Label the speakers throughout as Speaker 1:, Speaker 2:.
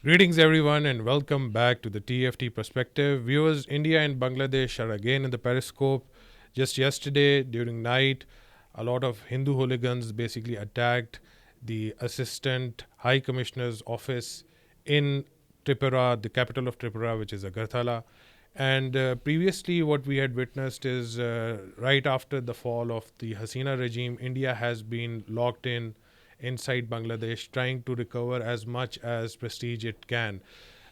Speaker 1: Greetings, everyone, and welcome back to the TFT Perspective. Viewers, India and Bangladesh are again in the periscope. Just yesterday, during night, a lot of Hindu hooligans basically attacked the Assistant High Commissioner's office in Tripura, the capital of Tripura, which is Agartala. And previously, what we had witnessed is right after the fall of the Hasina regime, India has been locked in inside Bangladesh, trying to recover as much as prestige it can.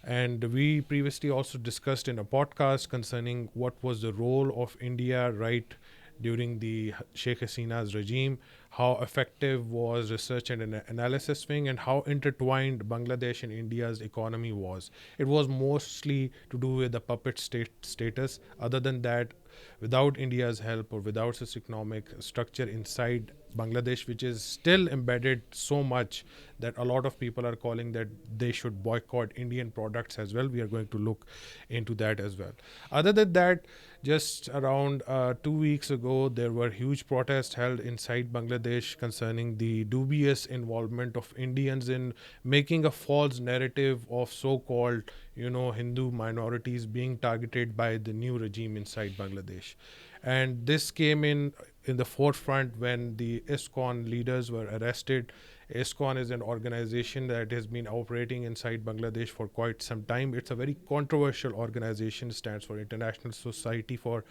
Speaker 1: And we previously also discussed in a podcast concerning what was the role of India right during the Sheikh Hasina's regime, how effective was research and analysis wing, and how intertwined Bangladesh and India's economy was. It was mostly to do with the puppet state status. Other than that, without India's help or without such economic structure inside Bangladesh, which is still embedded so much that a lot of people are calling that they should boycott Indian products as well. We are going to look into that as well. Other than that, just around 2 weeks ago, there were huge protests held inside Bangladesh concerning the dubious involvement of Indians in making a false narrative of so-called, Hindu minorities being targeted by the new regime inside Bangladesh. And this came in the forefront when the iskcon leaders were arrested. iskcon is an organization that has been operating inside Bangladesh for quite some time. It's a very controversial organization, stands for International Society for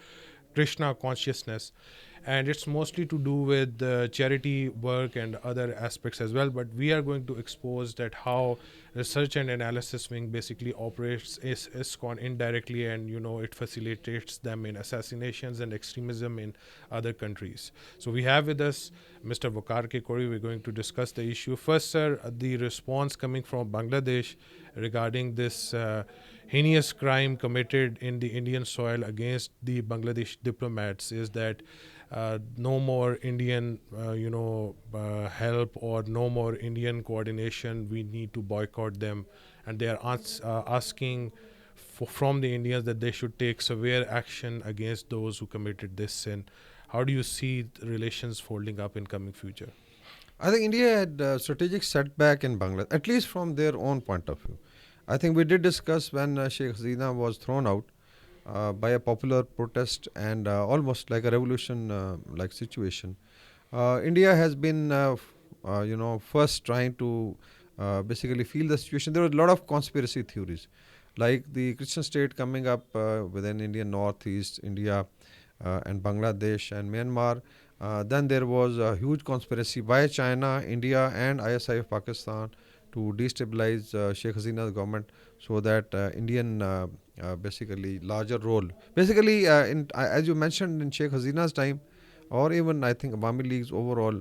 Speaker 1: Krishna Consciousness, and it's mostly to do with charity work and other aspects as well. But we are going to expose that how research and analysis wing basically operates ISKCON indirectly, and it facilitates them in assassinations and extremism in other countries. So we have with us Mr. Vakar K. Kori. We're going to discuss the issue. First, sir, the response coming from Bangladesh regarding this heinous crime committed in the Indian soil against the Bangladesh diplomats is that no more Indian, help, or no more Indian coordination. We need to boycott them, and they are asking from the Indians that they should take severe action against those who committed this sin. How do you see the relations folding up in coming future?
Speaker 2: I think India had a strategic setback in Bangladesh, at least from their own point of view. I think we did discuss when Sheikh Hasina was thrown out by a popular protest and almost like a revolution like situation. India has been, first trying to basically feel the situation. There were a lot of conspiracy theories, like the Christian state coming up within Indian Northeast, India, and Bangladesh and Myanmar. Then there was a huge conspiracy by China, India, and ISI of Pakistan to destabilize Sheikh Hasina's government, so that Indian basically larger role. Basically, as you mentioned, in Sheikh Hasina's time, or even I think Awami League's overall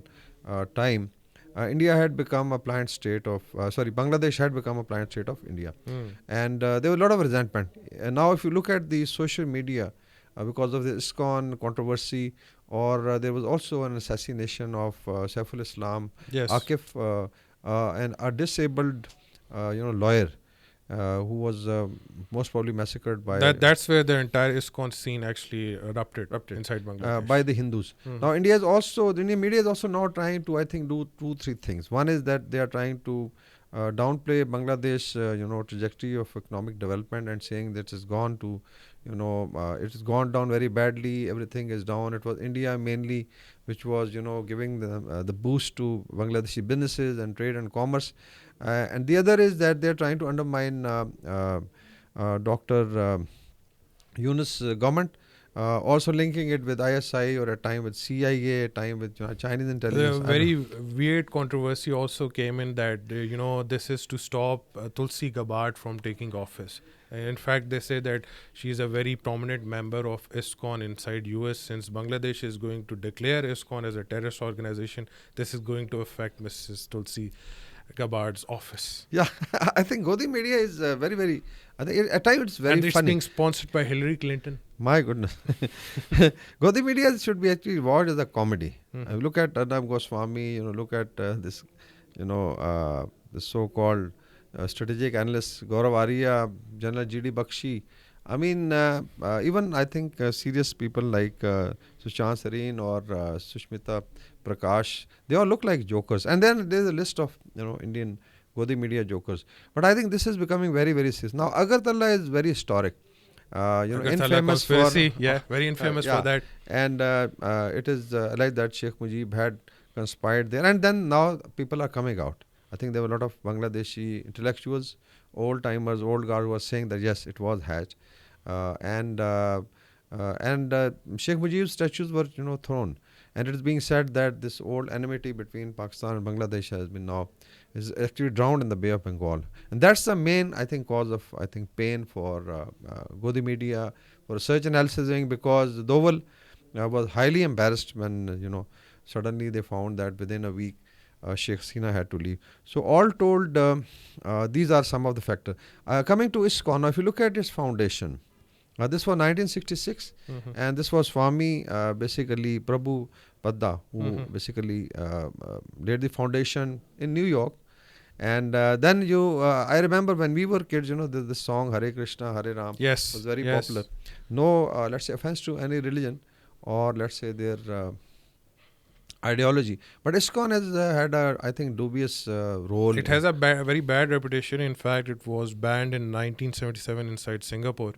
Speaker 2: time, India had become a pliant state of, Bangladesh had become a pliant state of India.
Speaker 1: Hmm.
Speaker 2: And there was a lot of resentment. Now, if you look at the social media, because of the ISKCON controversy, or there was also an assassination of Saiful Islam,
Speaker 1: Yes.
Speaker 2: Akif, and a disabled, lawyer who was most probably massacred
Speaker 1: That's where the entire ISKCON scene actually erupted inside
Speaker 2: by
Speaker 1: Bangladesh.
Speaker 2: the Hindus.
Speaker 1: Hmm.
Speaker 2: Now, the Indian media is also now trying to, I think, do two, three things. One is that they are trying to downplay Bangladesh, trajectory of economic development, and saying that it's gone to, it has gone down very badly. Everything is down. It was India mainly, which was, giving the boost to Bangladeshi businesses and trade and commerce. And the other is that they are trying to undermine Dr. Yunus government, also linking it with ISI, or at time with CIA, at time with Chinese intelligence.
Speaker 1: The very weird controversy also came in that this is to stop Tulsi Gabbard from taking office. In fact, they say that she is a very prominent member of ISKCON inside US. Since Bangladesh is going to declare ISKCON as a terrorist organization, this is going to affect Mrs. Tulsi Gabbard's office.
Speaker 2: Yeah, I think Godi media is very, very. I think at times it's very
Speaker 1: And it's
Speaker 2: funny.
Speaker 1: being sponsored by Hillary Clinton.
Speaker 2: My goodness, Godi media should be actually watched as a comedy. Look at Adam Goswami. Look at this. The so-called strategic analyst Gaurav Arya, General G.D. Bakshi. I mean, even I think serious people like Sushant Sareen or Sushmita Prakash, they all look like jokers. And then there's a list of Indian Godi media jokers. But I think this is becoming very, very serious. Now, Agartala is very historic.
Speaker 1: Agartala
Speaker 2: Infamous for
Speaker 1: conspiracy, yeah, very infamous for
Speaker 2: yeah,
Speaker 1: that.
Speaker 2: and it is like that Sheikh Mujib had conspired there, and then now people are coming out. I think there were a lot of Bangladeshi intellectuals, old timers, old guard who were saying that yes, it was hatched, and Sheikh Mujib's statues were thrown, and it is being said that this old enmity between Pakistan and Bangladesh has been now is actually drowned in the Bay of Bengal, and that's the main I think cause of pain for Godi media, for research analysis wing, because Doval was highly embarrassed when suddenly they found that within a week Sheikh Hasina had to leave. So all told, these are some of the factors. Coming to ISKCON, now if you look at its foundation, this was 1966, and this was Swami, basically Prabhu Padda, who basically laid the foundation in New York. And then I remember when we were kids, the song Hare Krishna, Hare Ram
Speaker 1: Yes,
Speaker 2: was very
Speaker 1: yes.
Speaker 2: popular. No, let's say, offense to any religion or let's say their ideology. But ISKCON has had a, I think, dubious role.
Speaker 1: It has a very bad reputation. In fact, it was banned in 1977 inside Singapore.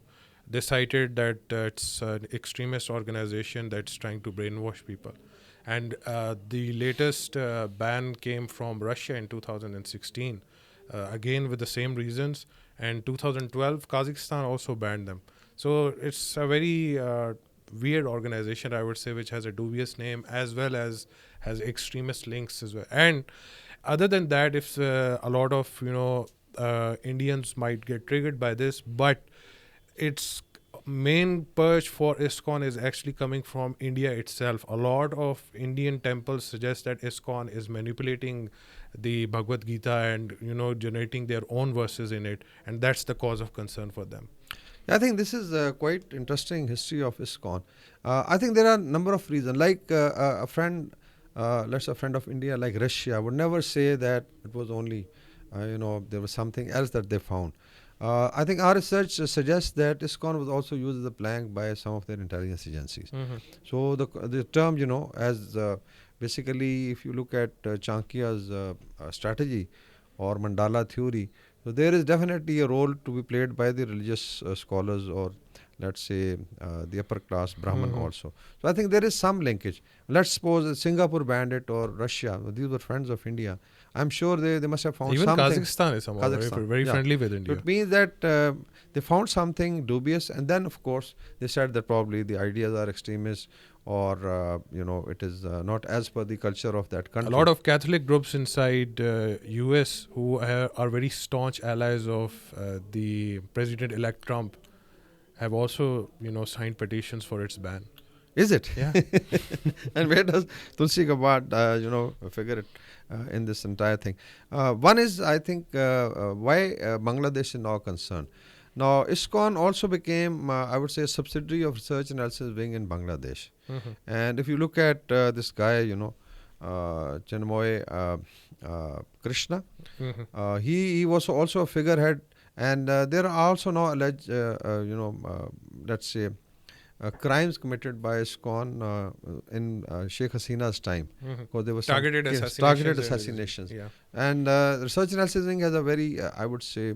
Speaker 1: They cited that it's an extremist organization that's trying to brainwash people. And the latest ban came from Russia in 2016, again with the same reasons. And 2012, Kazakhstan also banned them. So it's a very weird organization, I would say, which has a dubious name as well as has extremist links as well. And other than that, if a lot of Indians might get triggered by this, but its main purge for ISKCON is actually coming from India itself. A lot of Indian temples suggest that ISKCON is manipulating the Bhagavad Gita and generating their own verses in it, and that's the cause of concern for them.
Speaker 2: I think this is quite interesting history of ISKCON. I think there are a number of reasons. Like a friend, let's say a friend of India, like Russia, would never say that it was only, there was something else that they found. I think our research suggests that ISKCON was also used as a plank by some of their intelligence agencies. So the term, as basically, if you look at Chanakya's strategy or mandala theory, so there is definitely a role to be played by the religious scholars or let's say the upper class Brahman also. So I think there is some linkage. Let's suppose Singapore banned it or Russia. These were friends of India. I'm sure they must have found
Speaker 1: even
Speaker 2: something.
Speaker 1: Kazakhstan is somehow very friendly with India.
Speaker 2: So it means that they found something dubious, and then of course they said that probably the ideas are extremist or it is not as per the culture of that country.
Speaker 1: A lot of Catholic groups inside US who are very staunch allies of the President-elect Trump have also signed petitions for its ban.
Speaker 2: Is it?
Speaker 1: Yeah.
Speaker 2: And where does Tulsi Gabbard, figure it in this entire thing? One is, I think, why Bangladesh is now concerned. Now, ISKCON also became, I would say, a subsidiary of Research Analysis Wing in Bangladesh. And if you look at this guy, Chinmoy Krishna, he was also a figurehead. And there are also now alleged, let's say, crimes committed by ISKCON in Sheikh Hasina's time, because there was
Speaker 1: targeted
Speaker 2: assassinations.
Speaker 1: Yeah.
Speaker 2: And Research Analysis Wing has a very, I would say,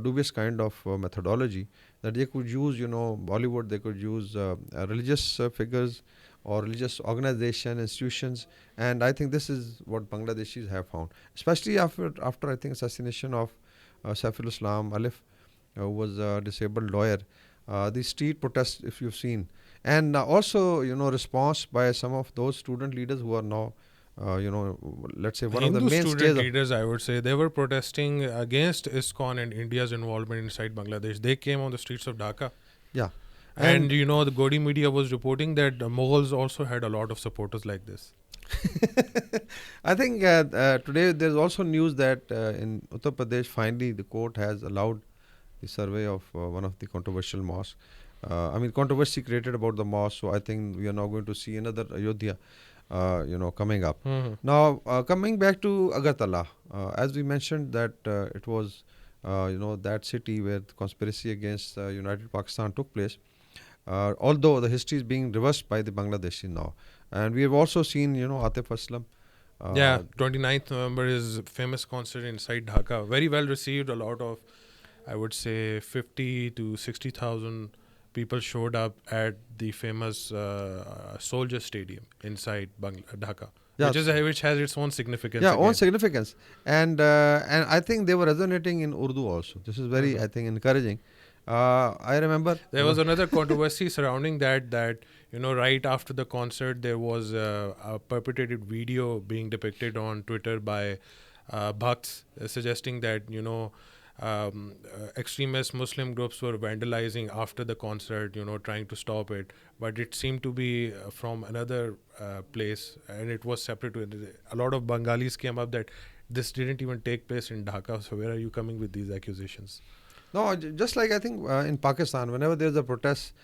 Speaker 2: dubious kind of methodology that they could use, Bollywood, they could use religious figures or religious organization, institutions, and I think this is what Bangladeshis have found, especially after I think assassination of Saiful Islam Alif, who was a disabled lawyer. The street protests, if you've seen, and also response by some of those student leaders who are now let's say one
Speaker 1: Hindu
Speaker 2: of the mainstays
Speaker 1: student leaders, I would say, they were protesting against ISKCON and India's involvement inside Bangladesh. They came on the streets of Dhaka.
Speaker 2: Yeah.
Speaker 1: And the Godi media was reporting that Mughals also had a lot of supporters like this.
Speaker 2: I think today there's also news that in Uttar Pradesh finally the court has allowed the survey of one of the controversial mosques. Controversy created about the mosque, so I think we are now going to see another Ayodhya coming up. Now coming back to Agartala, as we mentioned that it was that city where the conspiracy against United Pakistan took place. Although the history is being reversed by the Bangladeshi now. And we have also seen, Atif Aslam
Speaker 1: Yeah,
Speaker 2: Uh,
Speaker 1: 29th November is famous concert inside Dhaka. Very well received. A lot of, I would say, 50 to 60,000 people showed up at the famous Soldier Stadium inside Dhaka,
Speaker 2: yes,
Speaker 1: which has its own significance
Speaker 2: yeah, own
Speaker 1: again.
Speaker 2: significance, and I think they were resonating in Urdu also. This is very,
Speaker 1: Mhm.
Speaker 2: I think, encouraging. I remember,
Speaker 1: There was another controversy surrounding that right after the concert there was a perpetrated video being depicted on Twitter by Bhakts suggesting that extremist Muslim groups were vandalizing after the concert, trying to stop it, but it seemed to be from another place and it was separate. A lot of Bengalis came up that this didn't even take place in Dhaka. So where are you coming with these accusations?
Speaker 2: no, just like I think in Pakistan, whenever there's a protest,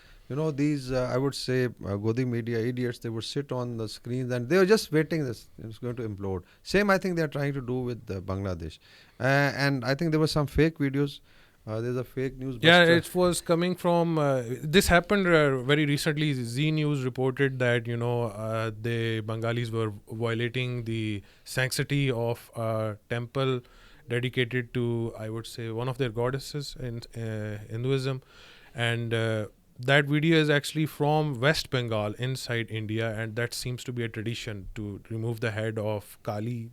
Speaker 2: these I would say Godi media idiots, they would sit on the screens and they were just waiting. This it's going to implode. Same, I think they are trying to do with Bangladesh, and I think there were some fake videos. There's a fake news
Speaker 1: Yeah,
Speaker 2: buster.
Speaker 1: it was coming from. This happened very recently. Z News reported that the Bengalis were violating the sanctity of a temple dedicated to, I would say, one of their goddesses in Hinduism, and that video is actually from West Bengal inside India, and that seems to be a tradition to remove the head of Kali,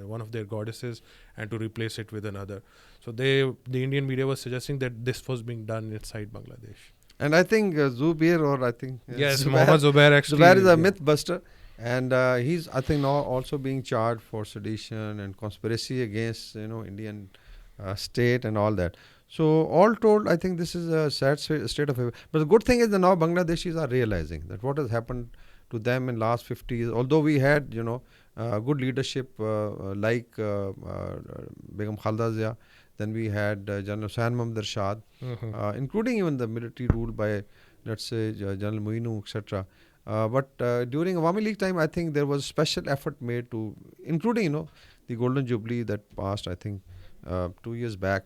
Speaker 1: one of their goddesses, and to replace it with another. So the Indian media was suggesting that this was being done inside Bangladesh.
Speaker 2: And I think Zubair, or I think
Speaker 1: Yes,
Speaker 2: Zubair,
Speaker 1: Mohammad Zubair
Speaker 2: Zubair is
Speaker 1: actually.
Speaker 2: a
Speaker 1: Yeah.
Speaker 2: myth buster, and he's I think now also being charged for sedition and conspiracy against Indian state and all that. So all told, I think this is a sad state of affairs. But the good thing is that now Bangladeshis are realizing that what has happened to them in last 50 years. Although we had good leadership like Begum Khalda Zia, then we had General Hussain Mahmud Ershad,
Speaker 1: Mhm.
Speaker 2: including even the military rule by, let's say, General Moinu, etc. But during Awami League time, I think there was special effort made to, including, the Golden Jubilee that passed, I think, 2 years back,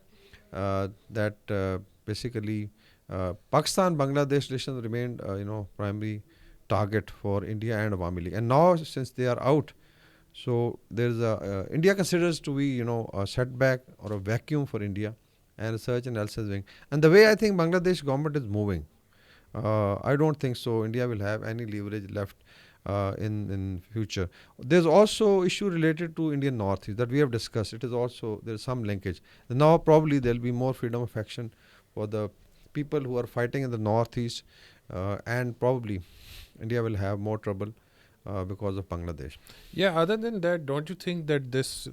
Speaker 2: that basically Pakistan Bangladesh relations remained, primary target for India and Awami League. And now, since they are out, so there's a India considers to be a setback or a vacuum for India, and research and else is doing. And the way I think Bangladesh government is moving, I don't think so. India will have any leverage left in future. There's also issue related to Indian Northeast that we have discussed. It is also there's some linkage. Now probably there'll be more freedom of action for the people who are fighting in the Northeast, and probably India will have more trouble because of Bangladesh.
Speaker 1: Yeah, other than that, don't you think that this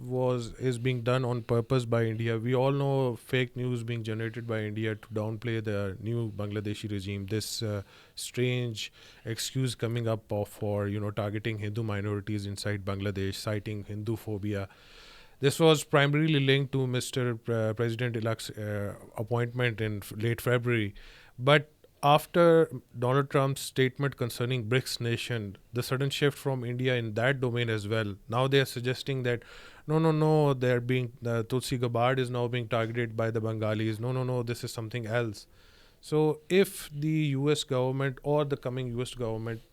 Speaker 1: is being done on purpose by India? We all know fake news being generated by India to downplay the new Bangladeshi regime. This strange excuse coming up for targeting Hindu minorities inside Bangladesh, citing Hindu phobia. This was primarily linked to Mr. President-elect's appointment in late February, but after Donald Trump's statement concerning BRICS nation, the sudden shift from India in that domain as well. Now they are suggesting that no, they're being Tulsi Gabbard is now being targeted by the Bengalis. No, this is something else. So if the U.S. government or the coming U.S. government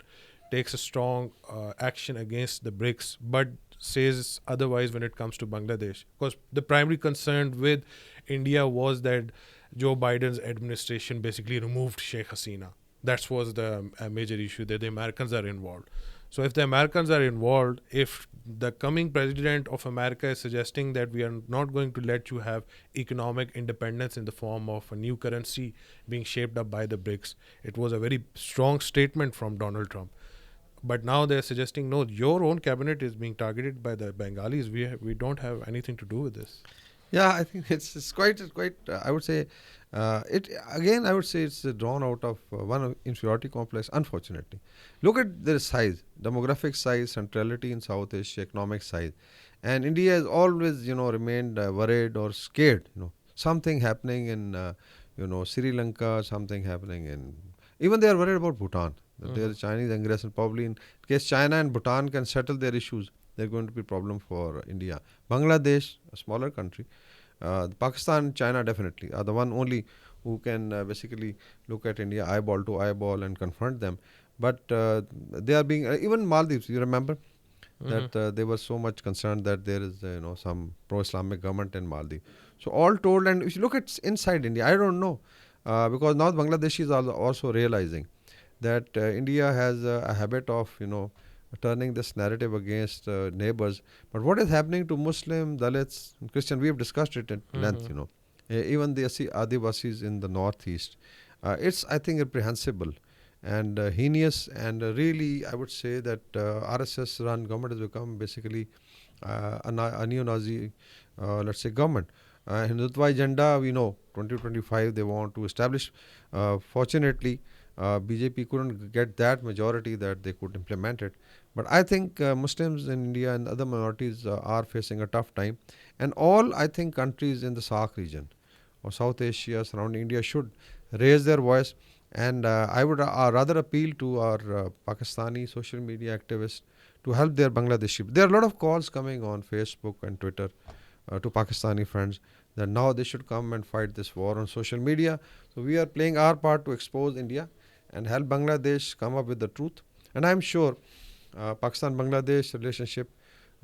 Speaker 1: takes a strong action against the BRICS, but says otherwise when it comes to Bangladesh, because the primary concern with India was that Joe Biden's administration basically removed Sheikh Hasina. That was the major issue, that the Americans are involved. So if the Americans are involved, if the coming president of America is suggesting that we are not going to let you have economic independence in the form of a new currency being shaped up by the BRICS, it was a very strong statement from Donald Trump. But now they're suggesting, no, your own cabinet is being targeted by the Bengalis. We don't have anything to do with this.
Speaker 2: Yeah, I think it's quite. I would say it again. I would say it's drawn out of one inferiority complex. Unfortunately, look at their size, demographic size, centrality in South Asia, economic size, and India has always remained worried or scared. Something happening in Sri Lanka, something happening in, even they are worried about Bhutan. That there
Speaker 1: Mhm.
Speaker 2: is Chinese aggression. Probably in case China and Bhutan can settle their issues, they're going to be a problem for India. Bangladesh, a smaller country, Pakistan, China definitely are the one only who can basically look at India eyeball to eyeball and confront them. But they are being even Maldives. You remember that they were so much concerned that there is some pro-Islamic government in Maldives. So all told, and if you look at inside India, I don't know, because now Bangladeshis are also realizing that India has a habit of turning this narrative against neighbors. But what is happening to Muslim, Dalits, and Christian? We have discussed it at length. Even the Adivasis in the northeast. It's, I think, reprehensible and heinous, and really I would say that RSS run government has become basically a neo-Nazi let's say government. Hindutva agenda, we know 2025 they want to establish. Fortunately BJP couldn't get that majority that they could implement it, but I think Muslims in India and other minorities are facing a tough time, and all I think countries in the SAARC region or South Asia surrounding India should raise their voice. And I would rather appeal to our Pakistani social media activists to help their Bangladeshi. There are a lot of calls coming on Facebook and Twitter to Pakistani friends that now they should come and fight this war on social media. So we are playing our part to expose India and help Bangladesh come up with the truth. And I'm sure Pakistan-Bangladesh relationship,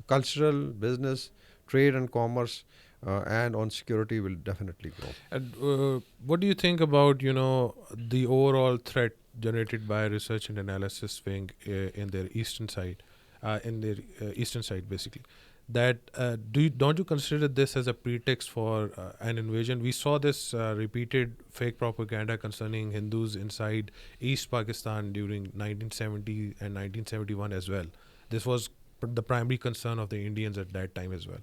Speaker 2: cultural, business, trade and commerce, and on security will definitely grow.
Speaker 1: And what do you think about the overall threat generated by research and analysis wing in their eastern side, basically? That don't you consider this as a pretext for an invasion? We saw this repeated fake propaganda concerning Hindus inside East Pakistan during 1970 and 1971 as well. This was the primary concern of the Indians at that time as well.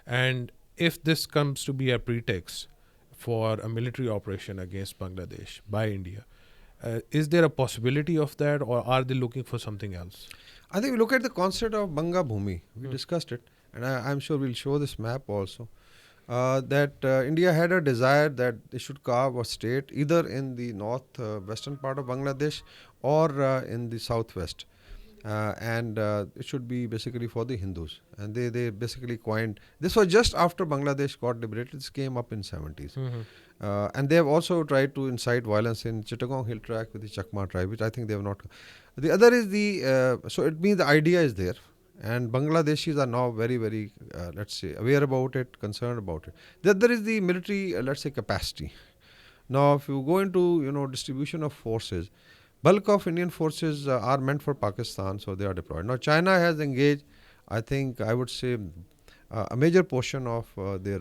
Speaker 1: And if this comes to be a pretext for a military operation against Bangladesh by India, is there a possibility of that, or are they looking for something else?
Speaker 2: I think we look at the concept of Banga Bhumi. We discussed it, and I'm sure we'll show this map also. That India had a desire that they should carve a state either in the north western part of Bangladesh or in the southwest. And it should be basically for the Hindus. And they basically coined, this was just after Bangladesh got liberated, this came up in 70s. And they have also tried to incite violence in Chittagong Hill Tract with the Chakma tribe, which I think they have not. The other is so it means the idea is there. And Bangladeshis are now very, very, let's say, aware about it, concerned about it. The other is the military, let's say, capacity. Now, if you go into, distribution of forces, bulk of Indian forces are meant for Pakistan, so they are deployed. Now, China has engaged, I think, I would say, a major portion of their,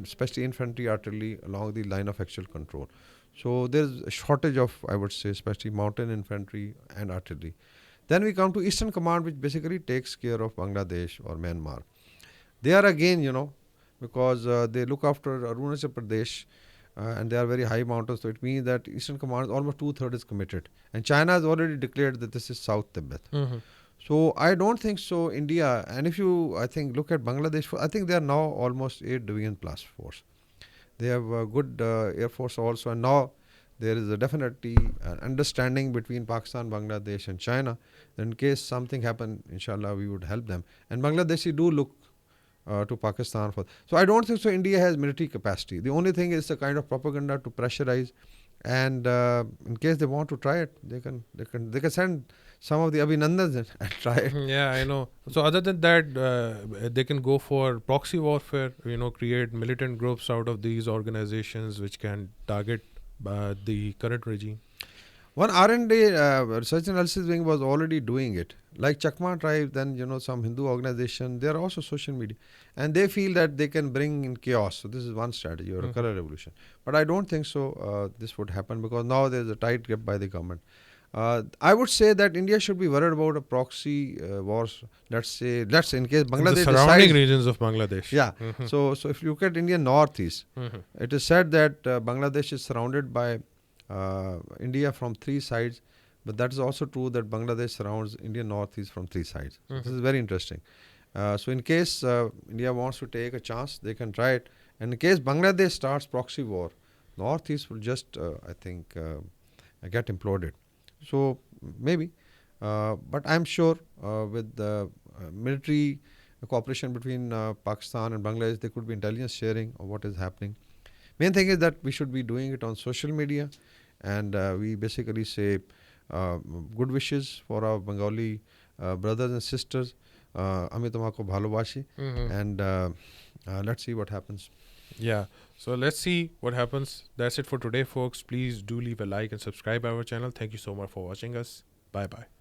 Speaker 2: especially infantry, artillery, along the line of actual control. So, there's a shortage of, I would say, especially mountain infantry and artillery. Then we come to Eastern Command, which basically takes care of Bangladesh or Myanmar. They are again, because they look after Arunachal Pradesh, and they are very high mountains, so it means that Eastern Command is almost 2/3 is committed. And China has already declared that this is South Tibet. So I don't think so, India, and if you, I think, look at Bangladesh, I think they are now almost 8 division plus force. They have a good air force also, and now there is a definitely an understanding between Pakistan, Bangladesh and China. In case something happen, inshallah, we would help them. And Bangladeshi do look to Pakistan for. So I don't think so India has military capacity. The only thing is the kind of propaganda to pressurize, and in case they want to try it, they can send some of the Abhinandans and try it.
Speaker 1: Yeah, I know. So other than that, they can go for proxy warfare, create militant groups out of these organizations which can target the current regime.
Speaker 2: One R&D research analysis wing was already doing it. Like Chakma tribe, then some Hindu organization, they are also social media. And they feel that they can bring in chaos. So this is one strategy or a color revolution. But I don't think so this would happen, because now there is a tight grip by the government. I would say that India should be worried about a proxy wars. Let's say in case Bangladesh
Speaker 1: the surrounding regions of Bangladesh.
Speaker 2: Yeah. So if you look at India northeast, it is said that Bangladesh is surrounded by India from 3 sides, but that is also true that Bangladesh surrounds India northeast from 3 sides. This is very interesting. So in case India wants to take a chance, they can try it. And in case Bangladesh starts proxy war, northeast will just, I think, get imploded. So maybe, but I'm sure with the military cooperation between Pakistan and Bangladesh, there could be intelligence sharing of what is happening. Main thing is that we should be doing it on social media, and we basically say good wishes for our Bengali brothers and sisters. আমি তোমাকে ভালোবাসি,
Speaker 1: Mhm.
Speaker 2: and let's see what happens.
Speaker 1: Yeah. So let's see what happens. That's it for today, folks. Please do leave a like and subscribe our channel. Thank you so much for watching us. Bye bye.